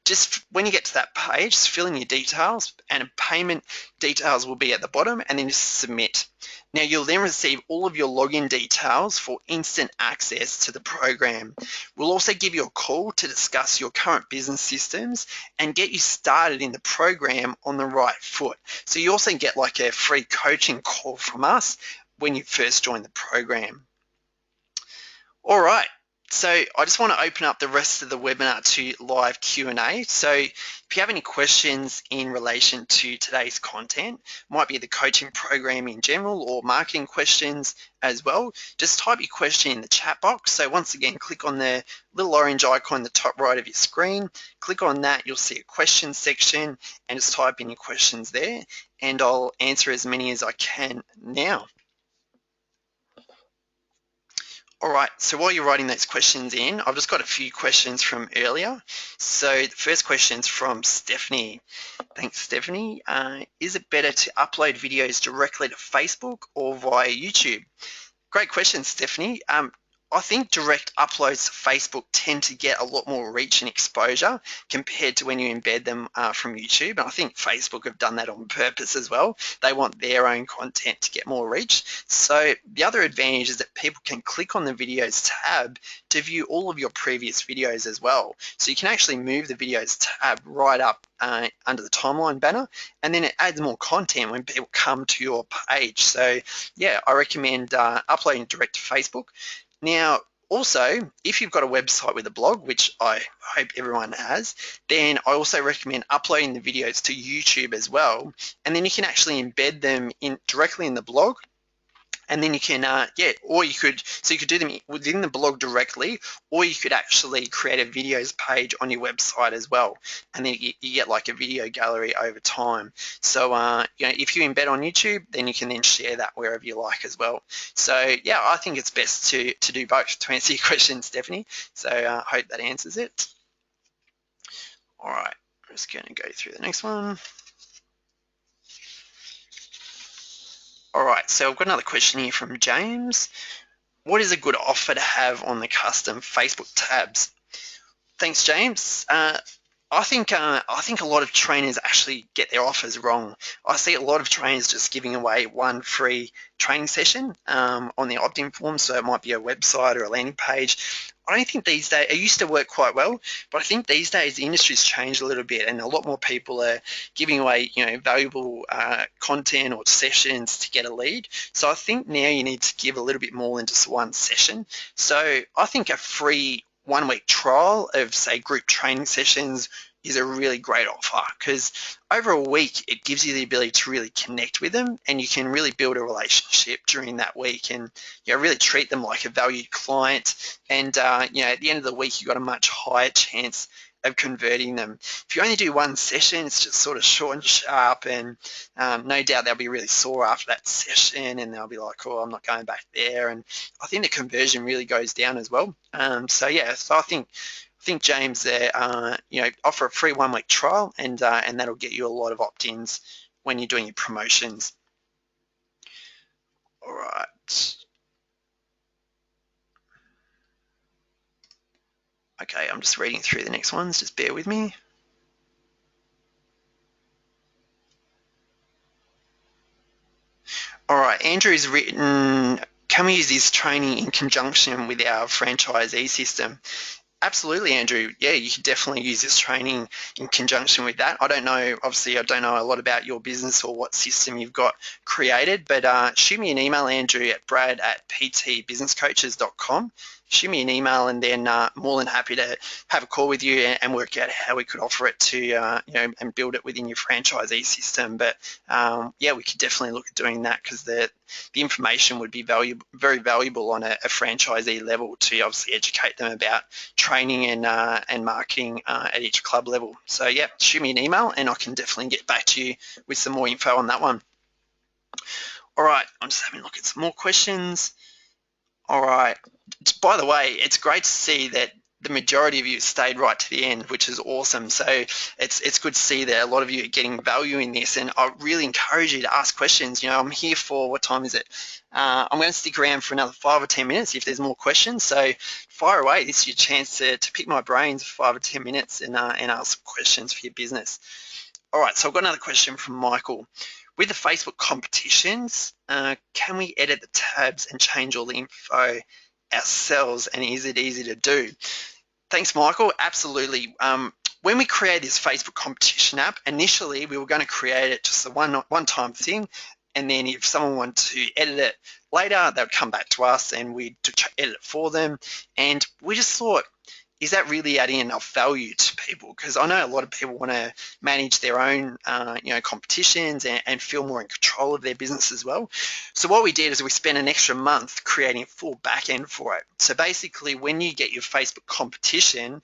Just when you get to that page, just fill in your details, and payment details will be at the bottom, and then just submit. Now you'll then receive all of your login details for instant access to the program. We'll also give you a call to discuss your current business systems and get you started in the program on the right foot. So you also get like a free coaching call from us when you first join the program. All right. So I just want to open up the rest of the webinar to live Q&A. So if you have any questions in relation to today's content, might be the coaching program in general or marketing questions as well, just type your question in the chat box. So once again, click on the little orange icon in the top right of your screen. Click on that, you'll see a questions section, and just type in your questions there, and I'll answer as many as I can now. All right, so while you're writing those questions in, I've just got a few questions from earlier. So the first question's from Stephanie. Thanks, Stephanie. Is it better to upload videos directly to Facebook or via YouTube? Great question, Stephanie. I think direct uploads to Facebook tend to get a lot more reach and exposure compared to when you embed them from YouTube. And I think Facebook have done that on purpose as well. They want their own content to get more reach. So the other advantage is that people can click on the videos tab to view all of your previous videos as well. So you can actually move the videos tab right up under the timeline banner, and then it adds more content when people come to your page. So yeah, I recommend uploading direct to Facebook. Now, also, if you've got a website with a blog, which I hope everyone has, then I also recommend uploading the videos to YouTube as well. And then you can actually embed them directly in the blog. And then you can, or you could do them within the blog directly, or you could actually create a videos page on your website as well. And then you get like a video gallery over time. So, if you embed on YouTube, then you can then share that wherever you like as well. So, yeah, I think it's best to do both to answer your question, Stephanie. So I hope that answers it. All right, I'm just going to go through the next one. All right, so I've got another question here from James. What is a good offer to have on the custom Facebook tabs? Thanks, James. I think a lot of trainers actually get their offers wrong. I see a lot of trainers just giving away one free training session on the opt-in form, so it might be a website or a landing page. I don't think these days, it used to work quite well, but I think these days the industry's changed a little bit, and a lot more people are giving away, valuable content or sessions to get a lead. So I think now you need to give a little bit more than just one session. So I think a free 1 week trial of, say, group training sessions is a really great offer, because over a week it gives you the ability to really connect with them, and you can really build a relationship during that week, and really treat them like a valued client. And at the end of the week, you've got a much higher chance of converting them. If you only do one session, it's just sort of short and sharp, and no doubt they'll be really sore after that session, and they'll be like, oh, I'm not going back there. And I think the conversion really goes down as well. So I think James there, offer a free 1 week trial, and that'll get you a lot of opt-ins when you're doing your promotions. All right. Okay, I'm just reading through the next ones, just bear with me. All right, Andrew's written, can we use this training in conjunction with our franchisee system? Absolutely, Andrew. Yeah, you can definitely use this training in conjunction with that. I don't know a lot about your business or what system you've got created, but shoot me an email, Andrew, at brad@ptbusinesscoaches.com. Shoot me an email, and then more than happy to have a call with you and work out how we could offer it to, and build it within your franchisee system. But we could definitely look at doing that, because the information would be very valuable on a franchisee level to obviously educate them about training and marketing at each club level. So yeah, shoot me an email, and I can definitely get back to you with some more info on that one. All right, I'm just having a look at some more questions. All right. By the way, it's great to see that the majority of you stayed right to the end, which is awesome. So it's good to see that a lot of you are getting value in this, and I really encourage you to ask questions. I'm here for, what time is it? I'm going to stick around for another 5 or 10 minutes if there's more questions. So fire away. This is your chance to pick my brains for 5 or 10 minutes and ask questions for your business. All right, so I've got another question from Michael. With the Facebook competitions, can we edit the tabs and change all the info ourselves, and is it easy to do? Thanks, Michael. Absolutely. When we created this Facebook competition app, initially we were going to create it just a one-time thing, and then if someone wanted to edit it later, they would come back to us and we'd edit it for them. And we just thought, is that really adding enough value to people? Because I know a lot of people want to manage their own, competitions and feel more in control of their business as well. So what we did is we spent an extra month creating a full back end for it. So basically, when you get your Facebook competition,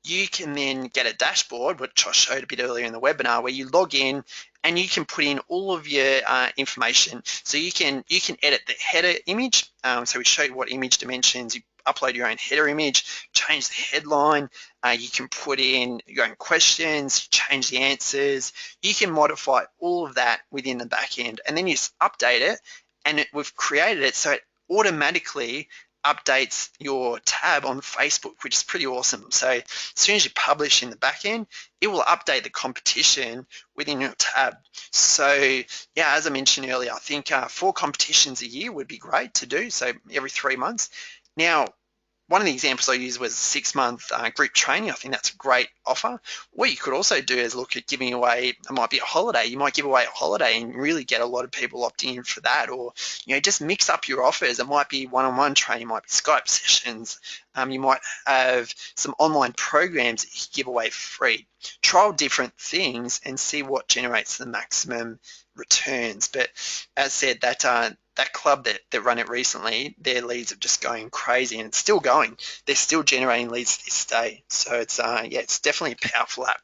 you can then get a dashboard, which I showed a bit earlier in the webinar, where you log in and you can put in all of your information. So you can edit the header image. So we show you what image dimensions. You upload your own header image, change the headline. You can put in your own questions, change the answers. You can modify all of that within the back end, and then you just update it. And we've created it so it automatically updates your tab on Facebook, which is pretty awesome. So as soon as you publish in the back end, it will update the competition within your tab. So yeah, as I mentioned earlier, I think 4 competitions a year would be great to do, so every 3 months. Now, one of the examples I used was 6-month group training. I think that's a great offer. What you could also do is look at giving away, it might be a holiday. You might give away a holiday and really get a lot of people opting in for that, or just mix up your offers. It might be one-on-one training, it might be Skype sessions. You might have some online programs that you give away for free. Trial different things and see what generates the maximum returns. But as said, that club that run it recently, their leads are just going crazy, and it's still going. They're still generating leads to this day. So it's it's definitely a powerful app.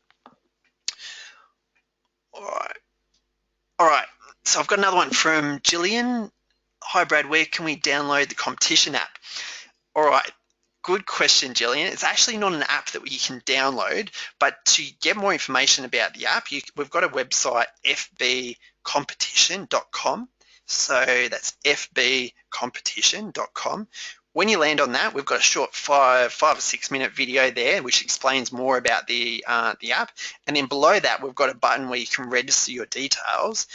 All right. So I've got another one from Jillian. Hi Brad, where can we download the competition app? All right. Good question, Jillian. It's actually not an app that you can download, but to get more information about the app, we've got a website, fbcompetition.com. So that's fbcompetition.com. When you land on that, we've got a short 5 or 6 minute video there which explains more about the app. And then below that, we've got a button where you can register your details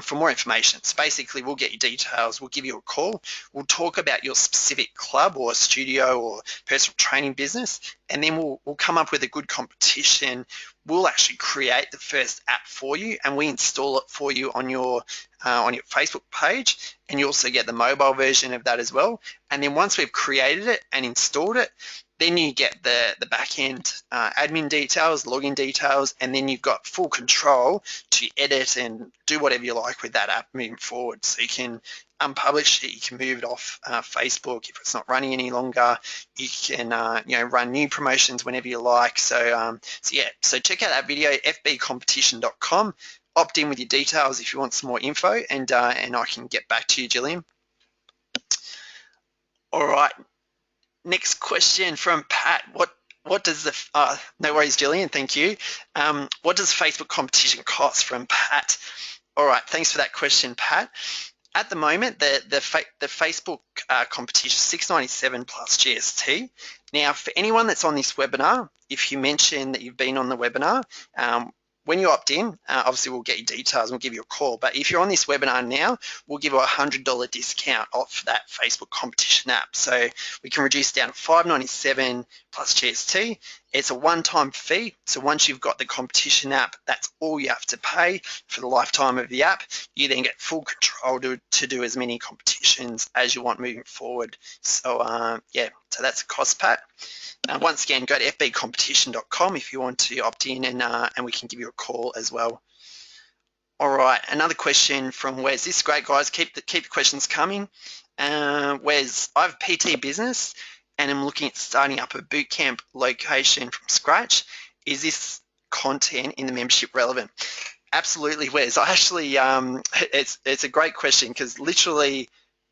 for more information. So basically, we'll get your details, we'll give you a call, we'll talk about your specific club or studio or personal training business, and then we'll come up with a good competition. We'll actually create the first app for you, and we install it for you on your Facebook page, and you also get the mobile version of that as well. And then once we've created it and installed it, then you get the back-end admin details, login details, and then you've got full control to edit and do whatever you like with that app moving forward. So you can unpublish it, you can move it off Facebook if it's not running any longer. You can run new promotions whenever you like. So check out that video, fbcompetition.com. Opt in with your details if you want some more info, and I can get back to you, Jillian. All right. Next question from Pat. What does the no worries, Jillian, thank you. What does Facebook competition cost? From Pat. All right, thanks for that question, Pat. At the moment, the Facebook competition is $6.97 plus GST. Now, for anyone that's on this webinar, if you mention that you've been on the webinar, when you opt in, obviously we'll get your details and we'll give you a call. But if you're on this webinar now, we'll give you a $100 discount off that Facebook competition app. So we can reduce down to $5.97 plus GST. It's a one-time fee. So once you've got the competition app, that's all you have to pay for the lifetime of the app. You then get full control to do as many competitions as you want moving forward. So so that's the cost, Pat. Once again, go to fbcompetition.com if you want to opt in, and we can give you a call as well. All right, another question from Wes. This is great, guys. Keep the questions coming. Wes, I have a PT business and I'm looking at starting up a bootcamp location from scratch. Is this content in the membership relevant? Absolutely, Wes. I actually, it's a great question because literally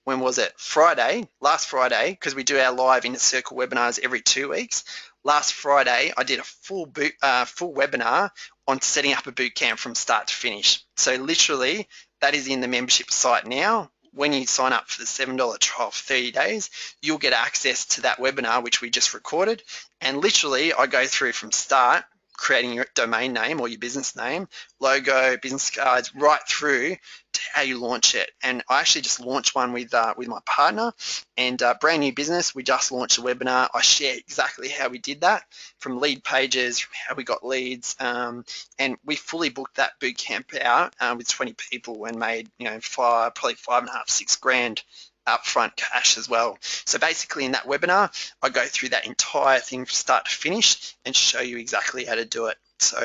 when was it? Friday, last Friday, because we do our live Inner Circle webinars every 2 weeks. Last Friday, I did a full webinar on setting up a boot camp from start to finish. So literally, that is in the membership site now. When you sign up for the $7 trial for 30 days, you'll get access to that webinar, which we just recorded. And literally, I go through from start, creating your domain name or your business name, logo, business cards, right through to how you launch it. And I actually just launched one with my partner, and brand new business. We just launched a webinar. I share exactly how we did that, from lead pages, from how we got leads, and we fully booked that boot camp out with 20 people and made probably $5.5, $6 grand upfront cash as well. So basically in that webinar, I go through that entire thing from start to finish and show you exactly how to do it. So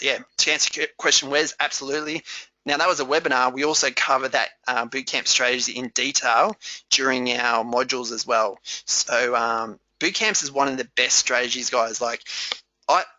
yeah, to answer your question, Wes, absolutely. Now that was a webinar. We also cover that bootcamp strategy in detail during our modules as well. So bootcamps is one of the best strategies, guys. Like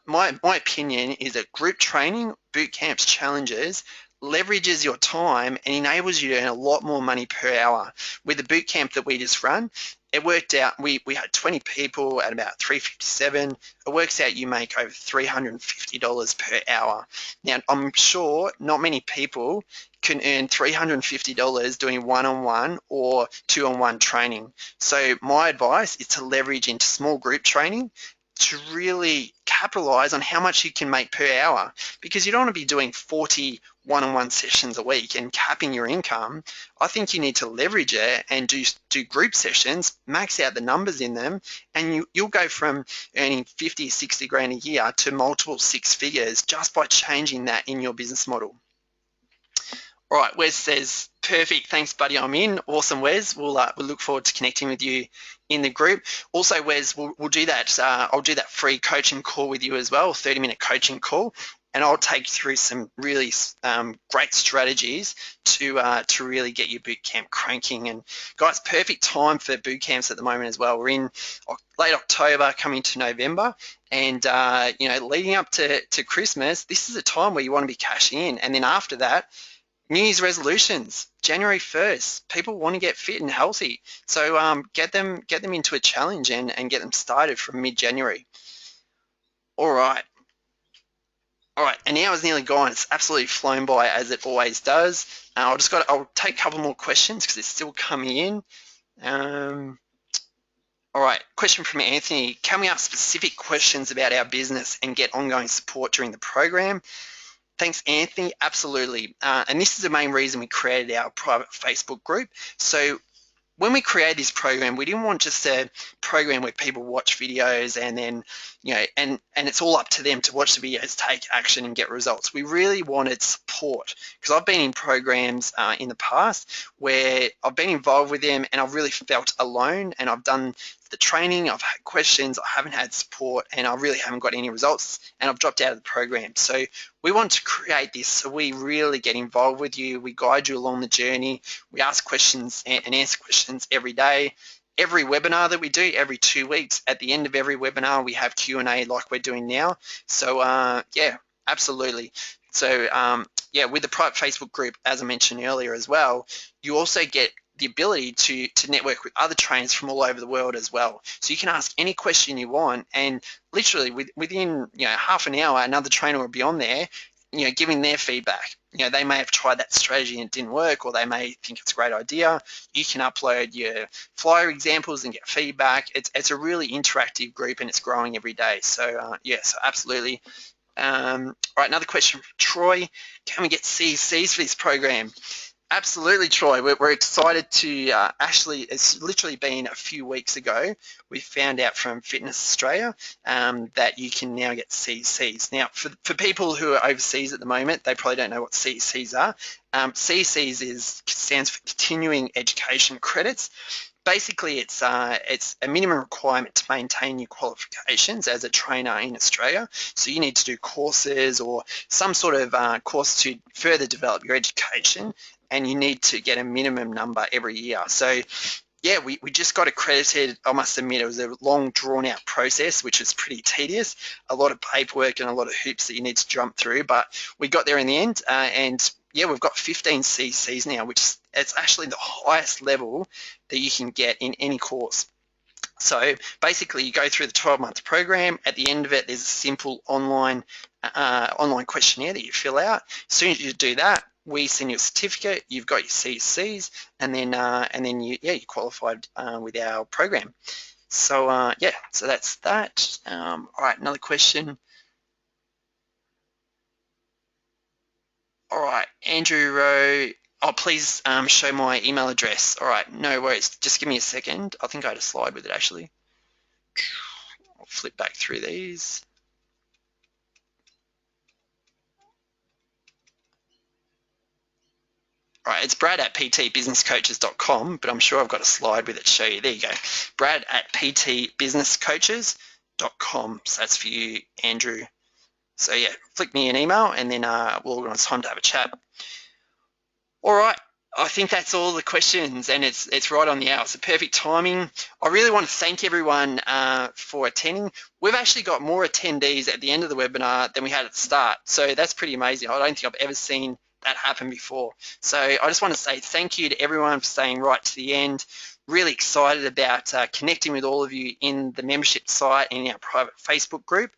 my opinion is that group training, bootcamps, challenges leverages your time and enables you to earn a lot more money per hour. With the boot camp that we just run, it worked out, we had 20 people at about $357. It works out you make over $350 per hour. Now, I'm sure not many people can earn $350 doing one-on-one or two-on-one training. So my advice is to leverage into small group training to really capitalize on how much you can make per hour, because you don't want to be doing 40 one-on-one sessions a week and capping your income. I think you need to leverage it and do group sessions, max out the numbers in them, and you'll go from earning 50, 60 grand a year to multiple six figures just by changing that in your business model. All right, Wes says, perfect, thanks buddy, I'm in. Awesome, Wes. We'll look forward to connecting with you in the group. Also, Wes, we'll do that. I'll do that free coaching call with you as well, 30-minute coaching call, and I'll take you through some really great strategies to really get your boot camp cranking. And guys, perfect time for boot camps at the moment as well. We're in late October, coming to November, and leading up to Christmas, this is a time where you want to be cashing in. And then after that, New Year's resolutions, January 1st. People want to get fit and healthy. So get them into a challenge and get them started from mid-January. All right, an hour's nearly gone. It's absolutely flown by, as it always does. I'll take a couple more questions because it's still coming in. All right, question from Anthony. Can we ask specific questions about our business and get ongoing support during the program? Thanks, Anthony. Absolutely. And this is the main reason we created our private Facebook group. So when we created this program, we didn't want just a program where people watch videos and then, and it's all up to them to watch the videos, take action and get results. We really wanted support, because I've been in programs in the past where I've been involved with them and I've really felt alone, and I've done the training, I've had questions, I haven't had support, and I really haven't got any results, and I've dropped out of the program. So we want to create this so we really get involved with you. We guide you along the journey. We ask questions and answer questions every day. Every webinar that we do, every 2 weeks, at the end of every webinar, we have Q&A like we're doing now. So yeah, absolutely. So yeah, with the private Facebook group, as I mentioned earlier as well, you also get the ability to network with other trainers from all over the world as well. So you can ask any question you want, and literally within half an hour, another trainer will be on there, giving their feedback. They may have tried that strategy and it didn't work, or they may think it's a great idea. You can upload your flyer examples and get feedback. It's a really interactive group, and it's growing every day. So yes, absolutely. All right, another question from Troy. Can we get CCs for this program? Absolutely, Troy. We're excited to actually, it's literally been a few weeks ago, we found out from Fitness Australia that you can now get CCs. Now, for people who are overseas at the moment, they probably don't know what CCs are. CCs stands for Continuing Education Credits. Basically, it's a minimum requirement to maintain your qualifications as a trainer in Australia. So you need to do courses or some sort of course to further develop your education, and you need to get a minimum number every year. So yeah, we just got accredited. I must admit, it was a long, drawn-out process, which is pretty tedious, a lot of paperwork and a lot of hoops that you need to jump through, but we got there in the end, and yeah, we've got 15 CCs now, which it's actually the highest level that you can get in any course. So basically, you go through the 12-month program. At the end of it, there's a simple online questionnaire that you fill out. As soon as you do that, we send you a certificate. You've got your CCs, and then you qualified with our program. So so that's that. All right, another question. All right, Andrew Rowe. Oh, please show my email address. All right, no worries. Just give me a second. I think I had a slide with it actually. I'll flip back through these. All right, it's brad@ptbusinesscoaches.com, but I'm sure I've got a slide with it to show you. There you go. brad@ptbusinesscoaches.com. So that's for you, Andrew. So yeah, flick me an email and then we'll organise time to have a chat. All right, I think that's all the questions, and it's right on the hour. It's perfect timing. I really want to thank everyone for attending. We've actually got more attendees at the end of the webinar than we had at the start, so that's pretty amazing. I don't think I've ever seen that happen before. So I just want to say thank you to everyone for staying right to the end. Really excited about connecting with all of you in the membership site and in our private Facebook group.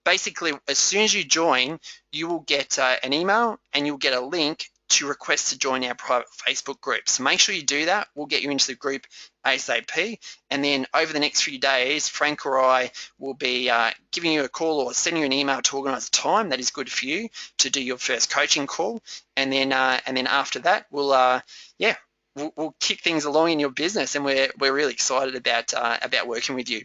Basically, as soon as you join, you will get an email and you'll get a link to request to join our private Facebook group. So make sure you do that. We'll get you into the group ASAP. And then over the next few days, Frank or I will be giving you a call or sending you an email to organise a time that is good for you to do your first coaching call. And then after that, we'll kick things along in your business, and we're really excited about working with you.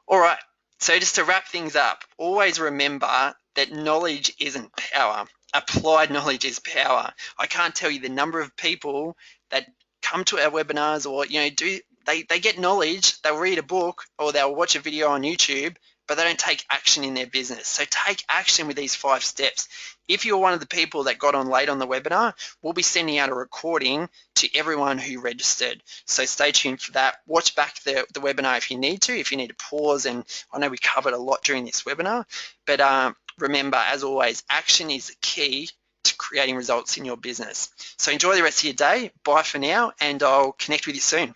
All right. So just to wrap things up, always remember that knowledge isn't power. Applied knowledge is power. I can't tell you the number of people that come to our webinars or they get knowledge, they'll read a book or they'll watch a video on YouTube, but they don't take action in their business. So take action with these 5 steps. If you're one of the people that got on late on the webinar, we'll be sending out a recording to everyone who registered. So stay tuned for that. Watch back the webinar if you need to pause, and I know we covered a lot during this webinar, but remember, as always, action is the key to creating results in your business. So enjoy the rest of your day. Bye for now, and I'll connect with you soon.